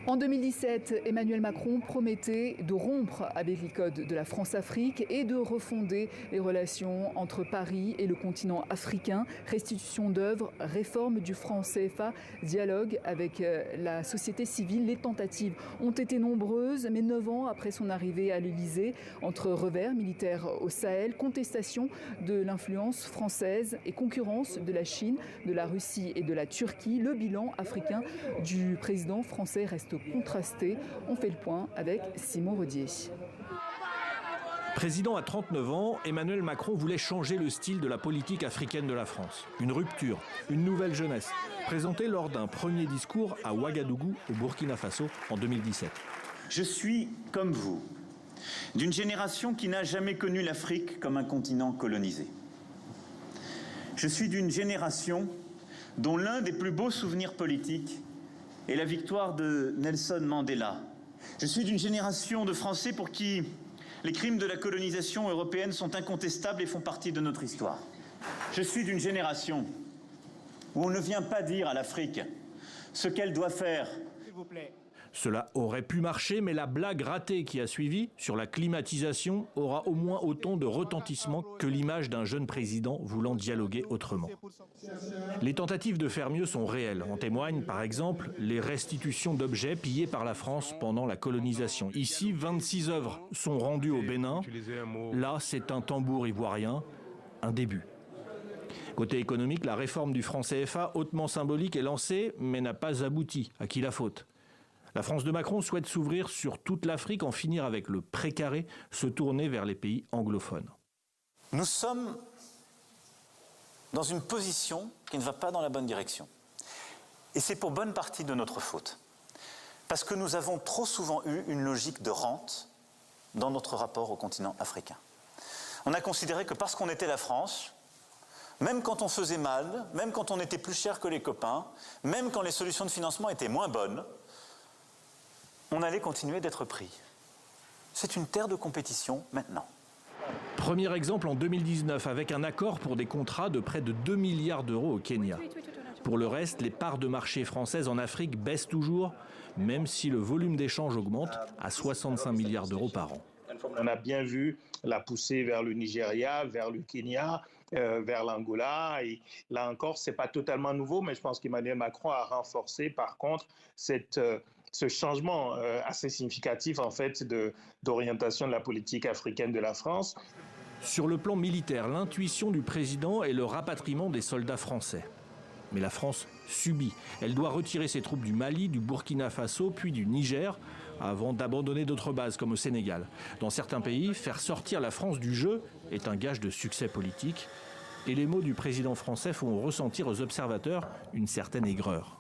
En 2017, Emmanuel Macron promettait de rompre avec les codes de la France-Afrique et de refonder les relations entre Paris et le continent africain. Restitution d'œuvres, réforme du franc CFA, dialogue avec la société civile. Les tentatives ont été nombreuses, mais 9 ans après son arrivée à l'Élysée, entre revers militaires au Sahel, contestation de l'influence française et concurrence de la Chine, de la Russie et de la Turquie, le bilan africain du président français reste contrasté. On fait le point avec Simon Rodier. Président à 39 ans, Emmanuel Macron voulait changer le style de la politique africaine de la France. Une rupture, une nouvelle jeunesse, présentée lors d'un premier discours à Ouagadougou, au Burkina Faso, en 2017. Je suis, comme vous, d'une génération qui n'a jamais connu l'Afrique comme un continent colonisé. Je suis d'une génération dont l'un des plus beaux souvenirs politiques est la victoire de Nelson Mandela. Je suis d'une génération de Français pour qui les crimes de la colonisation européenne sont incontestables et font partie de notre histoire. Je suis d'une génération où on ne vient pas dire à l'Afrique ce qu'elle doit faire. S'il vous plaît. Cela aurait pu marcher, mais la blague ratée qui a suivi sur la climatisation aura au moins autant de retentissement que l'image d'un jeune président voulant dialoguer autrement. Les tentatives de faire mieux sont réelles. En témoignent par exemple les restitutions d'objets pillés par la France pendant la colonisation. Ici, 26 œuvres sont rendues au Bénin. Là, c'est un tambour ivoirien, un début. Côté économique, la réforme du franc CFA, hautement symbolique, est lancée, mais n'a pas abouti. À qui la faute ? La France de Macron souhaite s'ouvrir sur toute l'Afrique, en finir avec le précaré, se tourner vers les pays anglophones. Nous sommes dans une position qui ne va pas dans la bonne direction. Et c'est pour bonne partie de notre faute. Parce que nous avons trop souvent eu une logique de rente dans notre rapport au continent africain. On a considéré que parce qu'on était la France, même quand on faisait mal, même quand on était plus cher que les copains, même quand les solutions de financement étaient moins bonnes, on allait continuer d'être pris. C'est une terre de compétition maintenant. Premier exemple en 2019 avec un accord pour des contrats de près de 2 milliards d'euros au Kenya. Pour le reste, les parts de marché françaises en Afrique baissent toujours, même si le volume d'échanges augmente à 65 milliards d'euros par an. On a bien vu la poussée vers le Nigeria, vers le Kenya, vers l'Angola. Et là encore, ce n'est pas totalement nouveau, mais je pense qu'Emmanuel Macron a renforcé par contre ce changement assez significatif en fait d'orientation de la politique africaine de la France. Sur le plan militaire, l'intuition du président est le rapatriement des soldats français. Mais la France subit. Elle doit retirer ses troupes du Mali, du Burkina Faso, puis du Niger, avant d'abandonner d'autres bases comme au Sénégal. Dans certains pays, faire sortir la France du jeu est un gage de succès politique. Et les mots du président français font ressentir aux observateurs une certaine aigreur.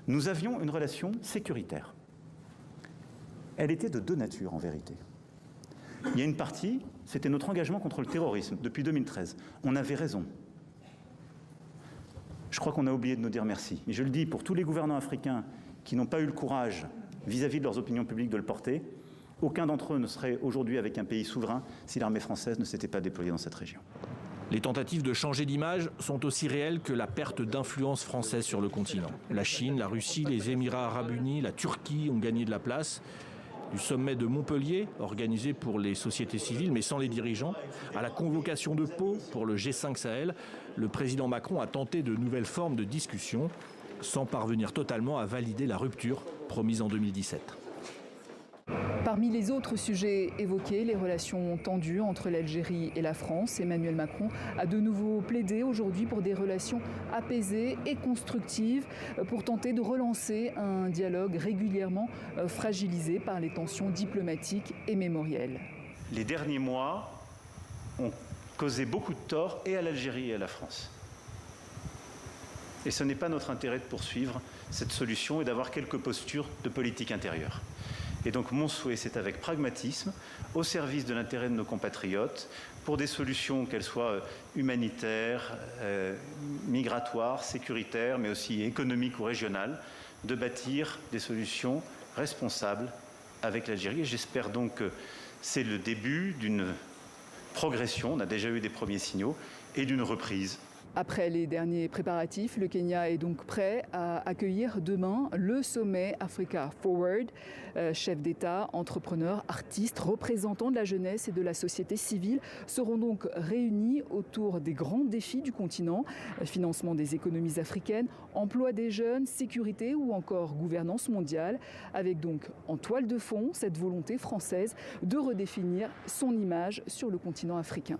Nous avions une relation sécuritaire. Elle était de deux natures en vérité. Il y a une partie, c'était notre engagement contre le terrorisme depuis 2013. On avait raison. Je crois qu'on a oublié de nous dire merci. Et je le dis pour tous les gouvernants africains qui n'ont pas eu le courage vis-à-vis de leurs opinions publiques de le porter, aucun d'entre eux ne serait aujourd'hui avec un pays souverain si l'armée française ne s'était pas déployée dans cette région. Les tentatives de changer d'image sont aussi réelles que la perte d'influence française sur le continent. La Chine, la Russie, les Émirats arabes unis, la Turquie ont gagné de la place. Du sommet de Montpellier, organisé pour les sociétés civiles mais sans les dirigeants, à la convocation de Pau pour le G5 Sahel, le président Macron a tenté de nouvelles formes de discussion, sans parvenir totalement à valider la rupture promise en 2017. Parmi les autres sujets évoqués, les relations tendues entre l'Algérie et la France. Emmanuel Macron a de nouveau plaidé aujourd'hui pour des relations apaisées et constructives pour tenter de relancer un dialogue régulièrement fragilisé par les tensions diplomatiques et mémorielles. Les derniers mois ont causé beaucoup de tort et à l'Algérie et à la France. Et ce n'est pas notre intérêt de poursuivre cette solution et d'avoir quelques postures de politique intérieure. Et donc mon souhait, c'est avec pragmatisme, au service de l'intérêt de nos compatriotes, pour des solutions, qu'elles soient humanitaires, migratoires, sécuritaires, mais aussi économiques ou régionales, de bâtir des solutions responsables avec l'Algérie. Et j'espère donc que c'est le début d'une progression, on a déjà eu des premiers signaux, et d'une reprise. Après les derniers préparatifs, le Kenya est donc prêt à accueillir demain le sommet Africa Forward. Chefs d'État, entrepreneurs, artistes, représentants de la jeunesse et de la société civile seront donc réunis autour des grands défis du continent. Financement des économies africaines, emploi des jeunes, sécurité ou encore gouvernance mondiale. Avec donc en toile de fond cette volonté française de redéfinir son image sur le continent africain.